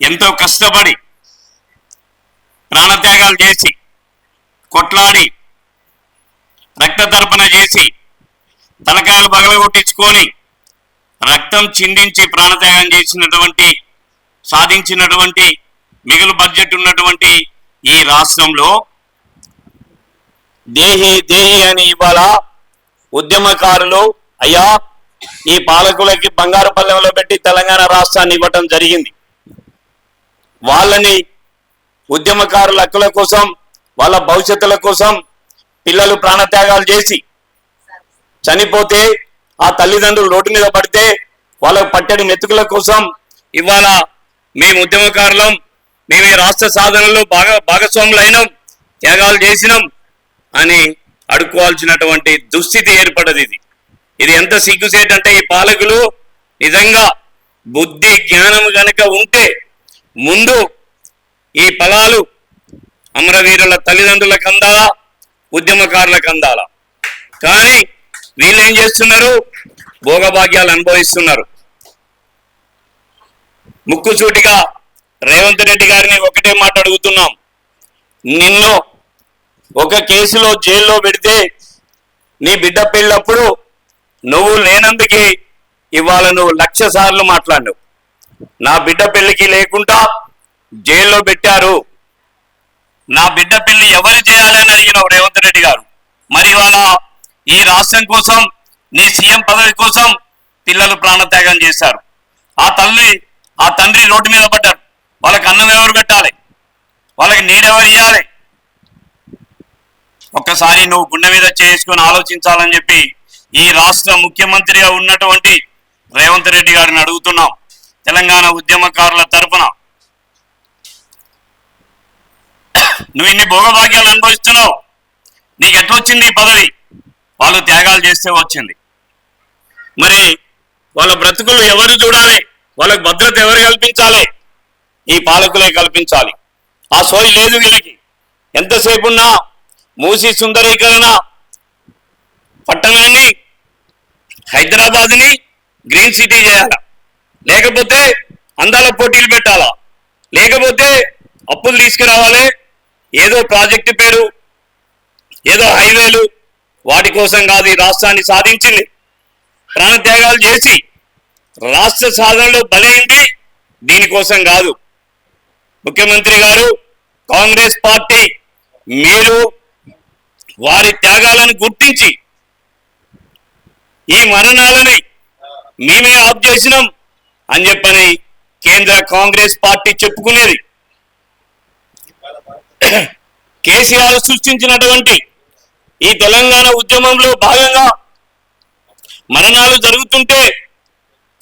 ఎంతో కష్టపడి ప్రాణత్యాగాలు చేసి కొట్లాడి రక్తతర్పణ చేసి తలకాయలు పగలగొట్టించుకొని రక్తం చిందించి ప్రాణత్యాగం చేసినటువంటి సాధించినటువంటి మిగులు బడ్జెట్ ఉన్నటువంటి ఈ రాష్ట్రంలో దేహి దేహి అని ఇవాళ ఉద్యమకారులు అయ్యా ఈ పాలకులకి బంగారు పల్లెంలో పెట్టి తెలంగాణ రాష్ట్రాన్ని ఇవ్వటం జరిగింది. వాళ్ళని ఉద్యమకారుల హక్కుల కోసం వాళ్ళ భవిష్యత్తుల కోసం పిల్లలు ప్రాణత్యాగాలు చేసి చనిపోతే ఆ తల్లిదండ్రులు రోడ్డు మీద పడితే వాళ్ళకు పట్టడి మెతుకుల కోసం ఇవాళ మేము ఉద్యమకారులం, మేము ఈ రాష్ట్ర సాధనలో భాగస్వాములు అయినాం, త్యాగాలు చేసినాం అని అడుక్కోవాల్సినటువంటి దుస్థితి ఏర్పడదు. ఇది ఎంత సిగ్గుసేటంటే ఈ పాలకులు నిజంగా బుద్ధి జ్ఞానం గనక ఉంటే ముందు ఈ ఫలాలు అమరవీరుల తల్లిదండ్రులకు అందాలా, ఉద్యమకారులకు అందాలా. కానీ వీళ్ళు ఏం చేస్తున్నారు? భోగభాగ్యాలు అనుభవిస్తున్నారు. ముక్కుసూటిగా రేవంత్ రెడ్డి గారిని ఒకటే మాట అడుగుతున్నాం. నిన్ను ఒక కేసులో జైల్లో పెడితే నీ బిడ్డ పెళ్ళప్పుడు నువ్వు లేనందుకే ఇవాళ నువ్వు 1,00,000 సార్లు మాట్లాడినావు. నా బిడ్డ పెళ్లికి లేకుండా జైల్లో పెట్టారు, నా బిడ్డ పెళ్లి ఎవరు చేయాలని అడిగినావు రేవంత్ రెడ్డి గారు. మరి ఇవాళ ఈ రాష్ట్రం కోసం నీ సీఎం పదవి కోసం పిల్లలు ప్రాణత్యాగం చేశారు. ఆ తండ్రి రోడ్డు మీద పడ్డారు. వాళ్ళకి అన్నం ఎవరు పెట్టాలి? వాళ్ళకి నీడెవరు ఇవ్వాలి? ఒక్కసారి నువ్వు గుండె మీద చేసుకొని ఆలోచించాలని చెప్పి ఈ రాష్ట్ర ముఖ్యమంత్రిగా ఉన్నటువంటి రేవంత్ రెడ్డి గారిని అడుగుతున్నాం. తెలంగాణ ఉద్యమకారుల తరఫున నువ్వు ఇన్ని భోగభాగ్యాలు అనుభవిస్తున్నావు, నీకు ఎట్లొచ్చింది ఈ పదవి? వాళ్ళు త్యాగాలు చేస్తే వచ్చింది. మరి వాళ్ళ బ్రతుకులు ఎవరు చూడాలి? వాళ్ళకు భద్రత ఎవరు కల్పించాలి? ఈ పాలకులే కల్పించాలి. ఆ సోయి లేదు వీళ్ళకి. ఎంతసేపు ఉన్నా మూసీ సుందరీకరణ పట్టణాన్ని హైదరాబాద్ని గ్రీన్ సిటీ చేయాలా, లేకపోతే అందాల పోటీలు పెట్టాలా, లేకపోతే అప్పులు తీసుకురావాలి, ఏదో ప్రాజెక్టు పేరు, ఏదో హైవేలు, వాటి కోసం కాదు ఈ రాష్ట్రాన్ని సాధించింది. ప్రాణత్యాగాలు చేసి రాష్ట్ర సాధనలో బలైంది దీనికోసం కాదు. ముఖ్యమంత్రి గారు, కాంగ్రెస్ పార్టీ, మీరు వారి త్యాగాలను గుర్తించి ఈ మరణాలని మేమే ఆఫ్ చేసినాం అని చెప్పని కేంద్ర కాంగ్రెస్ పార్టీ చెప్పుకునేది. కేసీఆర్ సృష్టించినటువంటి ఈ తెలంగాణ ఉద్యమంలో భాగంగా మరణాలు జరుగుతుంటే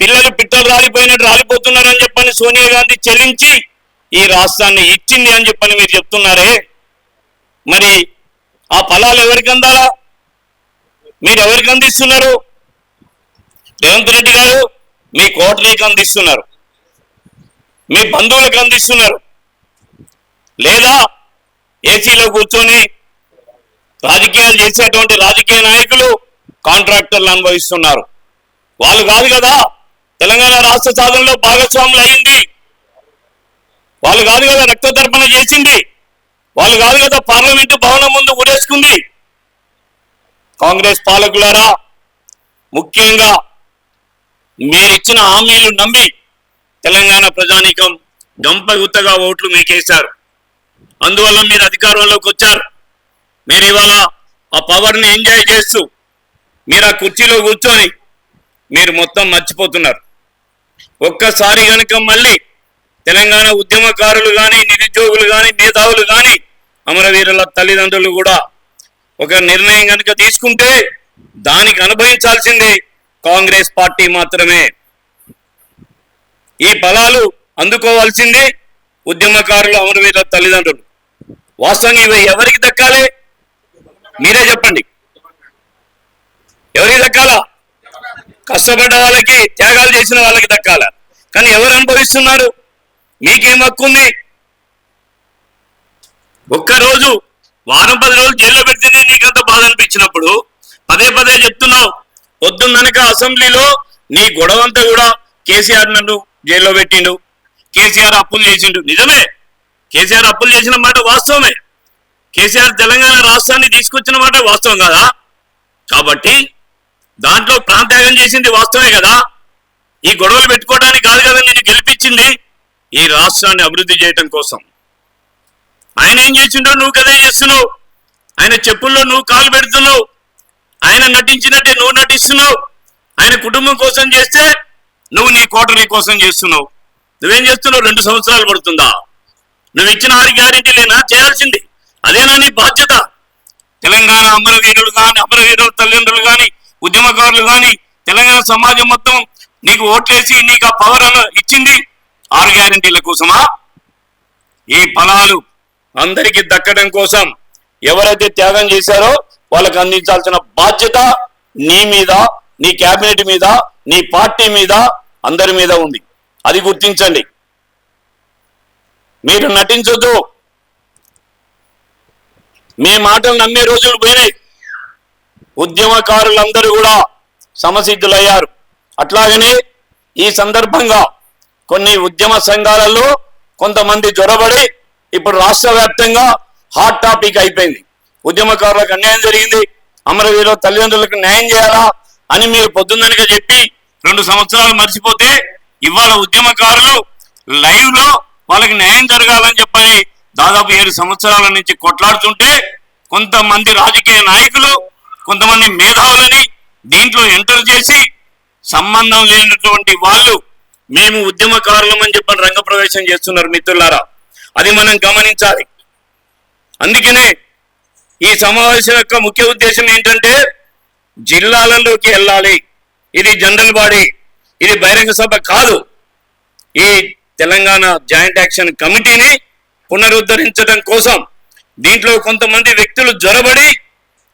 పిల్లలు పిట్టలు రాలిపోయినట్టు రాలిపోతున్నారని చెప్పని సోనియా గాంధీ చెల్లించి ఈ రాష్ట్రాన్ని ఇచ్చింది అని చెప్పని మీరు చెప్తున్నారే, మరి ఆ ఫలాలు ఎవరికి అందాలా? మీరు ఎవరికి అందిస్తున్నారు? రేవంత్ రెడ్డి గారు మీ కోటరీకి అందిస్తున్నారు, మీ బంధువులకు అందిస్తున్నారు, లేదా ఏసీలో కూర్చొని రాజకీయాలు చేసేటువంటి రాజకీయ నాయకులు కాంట్రాక్టర్లు అనుభవిస్తున్నారు. వాళ్ళు కాదు కదా తెలంగాణ రాష్ట్ర సాధనలో భాగస్వాములు అయింది, వాళ్ళు కాదు కదా రక్తతర్పణ చేసింది, వాళ్ళు కాదు కదా పార్లమెంటు భవనం ముందు ఊరేసుకుంది. కాంగ్రెస్ పాలకులారా, ముఖ్యంగా మీరిచ్చిన హామీలు నమ్మి తెలంగాణ ప్రజానీకం గంపగుత్తగా ఓట్లు మీకేశారు. అందువల్ల మీరు అధికారంలోకి వచ్చారు. మీరు ఇవాళ ఆ పవర్ని ఎంజాయ్ చేస్తూ మీరు ఆ కుర్చీలో కూర్చొని మీరు మొత్తం మర్చిపోతున్నారు. ఒక్కసారి కనుక మళ్ళీ తెలంగాణ ఉద్యమకారులు కానీ, నిరుద్యోగులు కానీ, మేధావులు కానీ, అమరవీరుల తల్లిదండ్రులు కూడా ఒక నిర్ణయం కనుక తీసుకుంటే దానికి అనుభవించాల్సిందే కాంగ్రెస్ పార్టీ మాత్రమే. ఈ ఫలాలు అందుకోవాల్సిందే ఉద్యమకారులు, అమరవీరుల తల్లిదండ్రులు. వాస్తవంగా ఇవి ఎవరికి దక్కాలి? మీరే చెప్పండి. ఎవరికి దక్కాలా? కష్టపడ్డ వాళ్ళకి, త్యాగాలు చేసిన వాళ్ళకి దక్కాలా? కానీ ఎవరు అనుభవిస్తున్నారు? మీకేం హక్కు ఉంది? ఒక్కరోజు వారం 10 రోజులు జైల్లో పెడితేనే నీకంత బాధ అనిపించినప్పుడు పదే పదే చెప్తున్నావు. పొద్దున్ననక అసెంబ్లీలో నీ గొడవంతా కూడా కేసీఆర్ నన్ను జైల్లో పెట్టిండు, కేసీఆర్ అప్పులు చేసిండు. నిజమే, కేసీఆర్ అప్పులు చేసిన మాట వాస్తవమే. కేసీఆర్ తెలంగాణ రాష్ట్రాన్ని తీసుకొచ్చిన మాట వాస్తవం కదా. కాబట్టి దాంట్లో ప్రాంత్యాగం చేసింది వాస్తవమే కదా. ఈ గొడవలు పెట్టుకోవడానికి కాదు కదా నేను గెలిపించింది, ఈ రాష్ట్రాన్ని అభివృద్ధి చేయటం కోసం. ఆయన ఏం చేసిండో నువ్వు కదే చేస్తున్నావు. ఆయన చెప్పుల్లో నువ్వు కాలు పెడుతున్నావు. ఆయన నటించినట్టే నువ్వు నటిస్తున్నావు. ఆయన కుటుంబం కోసం చేస్తే నువ్వు నీ కోటరీ కోసం చేస్తున్నావు. నువ్వేం చేస్తున్నావు? 2 సంవత్సరాలు పడుతుందా? నువ్వు ఇచ్చిన 6 గ్యారెంటీలేనా చేయాల్సింది? అదేనా నీ బాధ్యత? తెలంగాణ అమరవీరులు కానీ, అమరవీరుల తల్లిదండ్రులు కానీ, ఉద్యమకారులు కానీ, తెలంగాణ సమాజం మొత్తం నీకు ఓట్లేసి నీకు ఆ పవర్ ఇచ్చింది 6 గ్యారెంటీల కోసమా? ఈ ఫలాలు అందరికీ దక్కడం కోసం ఎవరైతే త్యాగం చేశారో వాళ్ళకి అందించాల్సిన బాధ్యత నీ మీద, నీ కేబినెట్ మీద, నీ పార్టీ మీద, అందరి మీద ఉంది. అది గుర్తించండి. మీరు నటించొద్దు. మీ మాటలు నమ్మే రోజులు పోయినాయి. ఉద్యమకారులందరూ కూడా సమసిద్ధులయ్యారు. అట్లాగనే ఈ సందర్భంగా కొన్ని ఉద్యమ సంఘాలలో కొంతమంది జొరబడి ఇప్పుడు రాష్ట్ర వ్యాప్తంగా హాట్ టాపిక్ అయిపోయింది. ఉద్యమకారులకు అన్యాయం జరిగింది, అమరవీరుల తల్లిదండ్రులకు న్యాయం చేయాలా అని మీరు పొద్దున్ననగా చెప్పి 2 సంవత్సరాలు మర్చిపోతే ఇవాళ ఉద్యమకారులు లైవ్ లో వాళ్ళకి న్యాయం జరగాలని చెప్పని దాదాపు 7 సంవత్సరాల నుంచి కొట్లాడుతుంటే కొంతమంది రాజకీయ నాయకులు, కొంతమంది మేధావులని దీంట్లో ఎంటర్ చేసి సంబంధం లేనటువంటి వాళ్ళు మేము ఉద్యమకారులమని చెప్పని రంగప్రవేశం చేస్తున్నారు. మిత్రులారా, అది మనం గమనించాలి. అందుకనే ఈ సమావేశం యొక్క ముఖ్య ఉద్దేశం ఏంటంటే జిల్లాలలోకి వెళ్ళాలి. ఇది జనరల్ బాడీ, ఇది బహిరంగ సభ కాదు. ఈ తెలంగాణ జాయింట్ యాక్షన్ కమిటీని పునరుద్ధరించడం కోసం దీంట్లో కొంతమంది వ్యక్తులు జొరబడి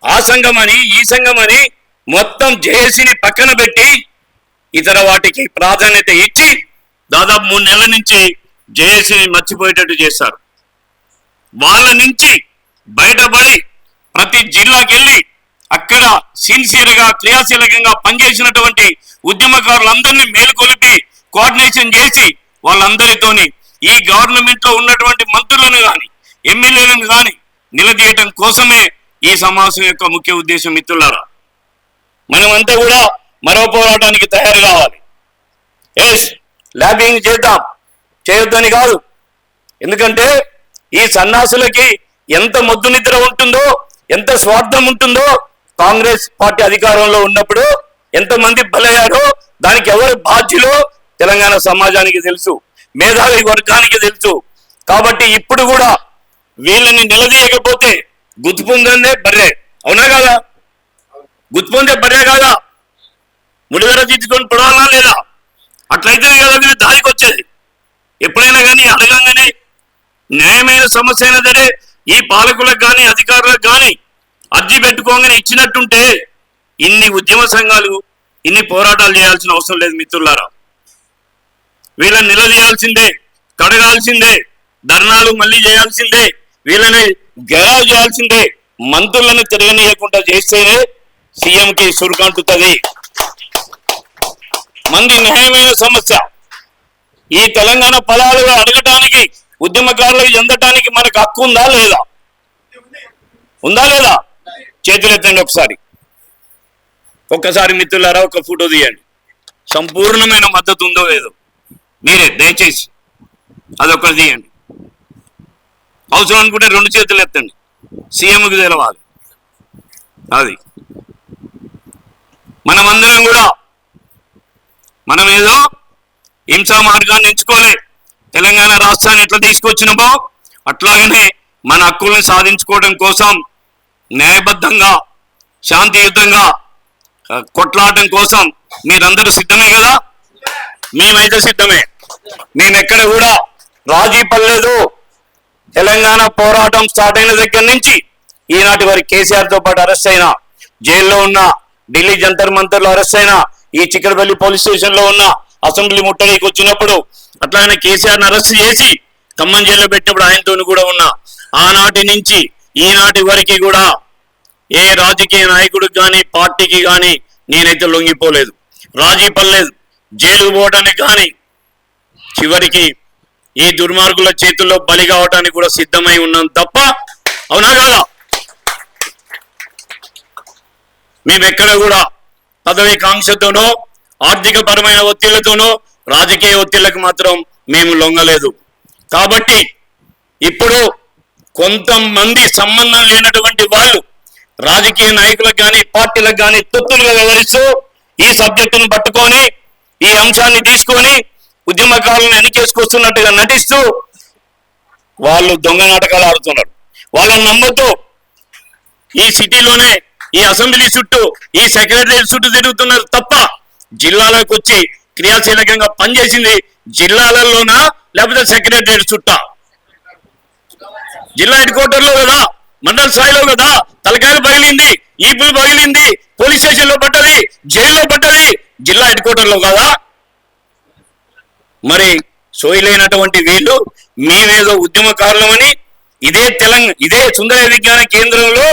ఆ సంఘమని ఈ సంఘమని మొత్తం జేఏసీని పక్కన పెట్టి ఇతర వాటికి ప్రాధాన్యత ఇచ్చి దాదాపు 3 నెలల నుంచి జేఏసీని మర్చిపోయేటట్టు చేశారు. వాళ్ళ నుంచి బయటపడి ప్రతి జిల్లాకి వెళ్ళి అక్కడ సిన్సియర్ గా క్రియాశీలకంగా పనిచేసినటువంటి ఉద్యమకారులందరినీ మేలుకొలిపి కోఆర్డినేషన్ చేసి వాళ్ళందరితోని ఈ గవర్నమెంట్ లో ఉన్నటువంటి మంత్రులను కానీ ఎమ్మెల్యేలను కానీ నిలదీయటం కోసమే ఈ సమావేశం యొక్క ముఖ్య ఉద్దేశం. మిత్రులారా, మనమంతా కూడా మరో పోరాటానికి తయారు కావాలి. ఎస్, ల్యాబింగ్ చేద్దాం, చేయొద్దని కాదు. ఎందుకంటే ఈ సన్నాసులకి ఎంత మొద్దు నిద్ర ఉంటుందో, ఎంత స్వార్థం ఉంటుందో కాంగ్రెస్ పార్టీ అధికారంలో ఉన్నప్పుడు ఎంతమంది బలయ్యారో దానికి ఎవరు బాధ్యులో తెలంగాణ సమాజానికి తెలుసు, మేధావి వర్గానికి తెలుసు. కాబట్టి ఇప్పుడు కూడా వీళ్ళని నిలదీయకపోతే గుర్తుపొందే బర్రె, అవునా కాదా? గుర్తుపొందే బర్రె కాదా? ముడిగడ తీసుకొని పడాలా లేదా? అట్లయితే కదా వీళ్ళు దారికి వచ్చేది. ఎప్పుడైనా కానీ అడగంగానే న్యాయమైన సమస్య అయినా సరే ఈ పాలకులకు కానీ అధికారులకు కానీ అర్జీ పెట్టుకోగానే ఇచ్చినట్టుంటే ఇన్ని ఉద్యమ సంఘాలు ఇన్ని పోరాటాలు చేయాల్సిన అవసరం లేదు. మిత్రులారా, వీళ్ళని నిలదీయాల్సిందే, కడగాల్సిందే, ధర్నాలు మళ్ళీ చేయాల్సిందే, వీళ్ళని గెరావ్ చేయాల్సిందే. మంత్రులను తిరగనీయకుండా చేస్తేనే సీఎంకి సురుకంటుతుంది. మంది న్యాయమైన సమస్య ఈ తెలంగాణ ఫలాలుగా అడగటానికి ఉద్యమకారులకు చెందటానికి మనకు హక్కు ఉందా లేదా? ఉందా లేదా? చేతులెత్తండి ఒకసారి. ఒక్కసారి మిత్రులారా ఒక ఫోటో తీయండి. సంపూర్ణమైన మద్దతు ఉందో లేదో మీరే దయచేసి అదొక్కటి తీయండి. అవసరం అనుకుంటే 2 చేతులు ఎత్తండి, సీఎంకి తెలవాలి. అది మనమందరం కూడా మనం ఏదో హింసా మార్గాన్ని ఎంచుకోలే. తెలంగాణ రాష్ట్రాన్ని ఎట్లా తీసుకొచ్చినామో అట్లాగనే మన హక్కుల్ని సాధించుకోవడం కోసం న్యాయబద్ధంగా శాంతియుతంగా కొట్లాడటం కోసం మీరందరూ సిద్ధమే కదా? మేమైతే సిద్ధమే. మేమెక్కడ కూడా రాజీ పడలేదు. తెలంగాణ పోరాటం స్టార్ట్ అయిన దగ్గర నుంచి ఈనాటి వారి కేసీఆర్ తో పాటు అరెస్ట్ అయిన, జైల్లో ఉన్న, ఢిల్లీ జంతర్ మంతర్లో అరెస్ట్ అయిన, ఈ చిక్కడపల్లి పోలీస్ స్టేషన్ లో ఉన్న, అసెంబ్లీ ముట్టడికి వచ్చినప్పుడు అట్లానే కేసీఆర్ అరెస్ట్ చేసి ఖమ్మం జైల్లో పెట్టినప్పుడు ఆయనతో కూడా ఉన్నా. ఆనాటి నుంచి ఈనాటి వరకు కూడా ఏ రాజకీయ నాయకుడికి కానీ పార్టీకి కానీ నేనైతే లొంగిపోలేదు, రాజీ పడలేదు. జైలు పోవడానికి కానీ చివరికి ఈ దుర్మార్గుల చేతుల్లో బలి కావడానికి కూడా సిద్ధమై ఉన్నాం తప్ప, అవునా కాదా? మేమెక్కడ కూడా పదవి కాంక్షతోనో ఆర్థిక పరమైన ఒత్తిళ్లతోనో రాజకీయ ఒత్తిళ్లకు మాత్రం మేము లొంగలేదు. కాబట్టి ఇప్పుడు కొంతమంది సంబంధం లేనటువంటి వాళ్ళు రాజకీయ నాయకులకు కానీ పార్టీలకు కానీ తొత్తులుగా వ్యవహరిస్తూ ఈ సబ్జెక్టును పట్టుకొని ఈ అంశాన్ని తీసుకొని ఉద్యమకారులను వెనకేసుకొస్తున్నట్టుగా నటిస్తూ వాళ్ళు దొంగ నాటకాలు ఆడుతున్నారు. వాళ్ళని నమ్మతో ఈ సిటీలోనే ఈ అసెంబ్లీ చుట్టూ ఈ సెక్రటరియట్ చుట్టూ తిరుగుతున్నారు తప్ప జిల్లాలకు వచ్చి క్రియాశీలకంగా పనిచేసింది జిల్లాలలోనా లేకపోతే సెక్రటరియట్ చుట్టా? జిల్లా హెడ్ క్వార్టర్లో కదా, మండల స్థాయిలో కదా, తలకాయలు పగిలింది, ఈపులు పగిలింది, పోలీస్ స్టేషన్ లో పడ్డది, జైల్లో పడ్డది జిల్లా హెడ్ క్వార్టర్లో కదా. మరి సోయలేనటువంటి వీళ్ళు మేమేదో ఉద్యమకారులమని ఇదే సుందర విజ్ఞాన కేంద్రంలో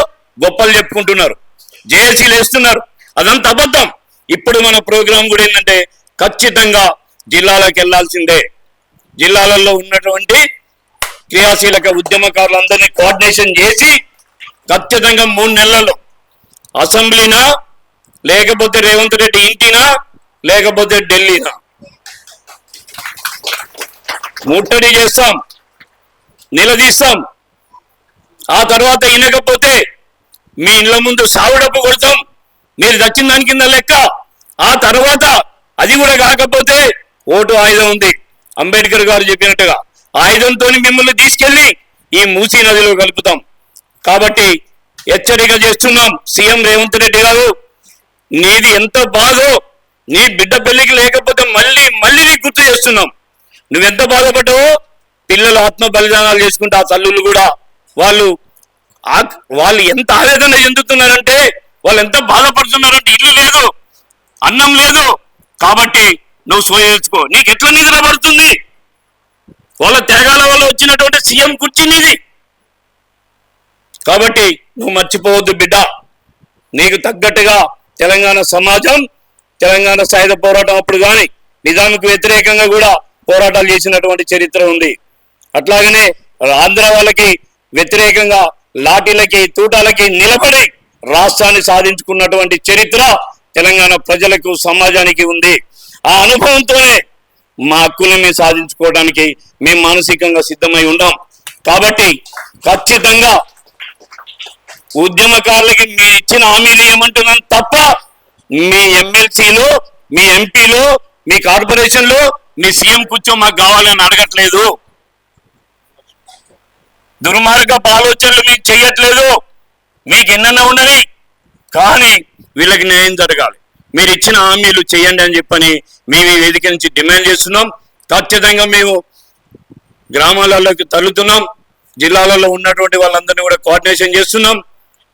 గొప్పలు చెప్పుకుంటున్నారు, జేఏసీలు వేస్తున్నారు. అదంతా అబద్ధం. ఇప్పుడు మన ప్రోగ్రాం కూడా ఏంటంటే ఖచ్చితంగా జిల్లాలకు వెళ్లాల్సిందే. జిల్లాలలో ఉన్నటువంటి క్రియాశీలక ఉద్యమకారులందరినీ కోఆర్డినేషన్ చేసి ఖచ్చితంగా 3 నెలల్లో అసెంబ్లీనా లేకపోతే రేవంత్ రెడ్డి ఇంటినా లేకపోతే ఢిల్లీనా ముట్టడి చేస్తాం, నిలదీస్తాం. ఆ తర్వాత వినకపోతే మీ ఇళ్ల ముందు సావుడప్పు కొడతాం, మీరు దచ్చిన దాని కింద లెక్క. ఆ తర్వాత అది కూడా కాకపోతే ఓటు ఆయుధం ఉంది, అంబేద్కర్ గారు చెప్పినట్టుగా ఆయుధంతో మిమ్మల్ని తీసుకెళ్లి ఈ మూసీ నదిలో కలుపుతాం. కాబట్టి హెచ్చరిక చేస్తున్నాం, సీఎం రేవంత్ రెడ్డి గారు, నీది ఎంత బాధో నీ బిడ్డ పెళ్లికి లేకపోతే మళ్ళీ నీకు గుర్తు చేస్తున్నాం. నువ్వెంత బాధపడ్డావో పిల్లలు ఆత్మ బలిదానాలు చేసుకుంటే ఆ తల్లులు కూడా వాళ్ళు ఎంత ఆవేదన చెందుతున్నారంటే, వాళ్ళు ఎంత బాధపడుతున్నారంటే ఇల్లు లేదు, అన్నం లేదు. కాబట్టి నువ్వు సోయేసుకో, నీకు ఎట్లా నిద్ర పడుతుంది? వాళ్ళ త్యాగాల వల్ల వచ్చినటువంటి సీఎం కుర్చీనిది. కాబట్టి నువ్వు మర్చిపోవద్దు బిడ్డ. నీకు తగ్గట్టుగా తెలంగాణ సమాజం తెలంగాణ సాయుధ పోరాటం అప్పుడు కానీ నిజాంకు వ్యతిరేకంగా కూడా పోరాటాలు చేసినటువంటి చరిత్ర ఉంది. అట్లాగనే ఆంధ్ర వాళ్ళకి వ్యతిరేకంగా లాఠీలకి తూటాలకి నిలబడి రాష్ట్రాన్ని సాధించుకున్నటువంటి చరిత్ర తెలంగాణ ప్రజలకు సమాజానికి ఉంది. ఆ అనుభవంతోనే మా హక్కుని మేము సాధించుకోవడానికి మేము మానసికంగా సిద్ధమై ఉన్నాం. కాబట్టి ఖచ్చితంగా ఉద్యమకారులకి మీరు ఇచ్చిన హామీలు ఏమంటున్నాను తప్ప మీ ఎమ్మెల్సీలో మీ ఎంపీలో మీ కార్పొరేషన్లో మీ సీఎం కూర్చో మాకు కావాలని అడగట్లేదు. దుర్మార్గపు ఆలోచనలు మీకు చెయ్యట్లేదు. మీకు ఎన్నన్నా ఉండని, కానీ వీళ్ళకి న్యాయం జరగాలి. మీరు ఇచ్చిన హామీలు చేయండి అని చెప్పని మేము ఈ వేదిక నుంచి డిమాండ్ చేస్తున్నాం. ఖచ్చితంగా మేము గ్రామాలలోకి తల్లుతున్నాం, జిల్లాలలో ఉన్నటువంటి వాళ్ళందరినీ కూడా కోఆర్డినేషన్ చేస్తున్నాం.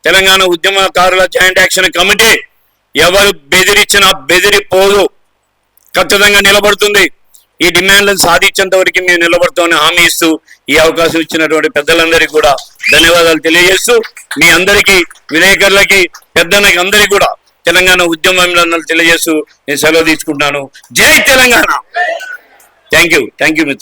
తెలంగాణ ఉద్యమకారుల జాయింట్ యాక్షన్ కమిటీ ఎవరు బెదిరించినా బెదిరిపోదు, ఖచ్చితంగా నిలబడుతుంది. ఈ డిమాండ్లను సాధించేంత వరకు మేము నిలబడతామని హామీ ఇస్తూ ఈ అవకాశం ఇచ్చినటువంటి పెద్దలందరికీ కూడా ధన్యవాదాలు తెలియజేస్తూ మీ అందరికీ విలేకరులకి పెద్దలకి అందరికీ కూడా తెలంగాణ ఉద్యమంలో తెలియజేస్తూ నేను సెలవు తీసుకుంటున్నాను. జై తెలంగాణ. థ్యాంక్ యూ మిత్రులు.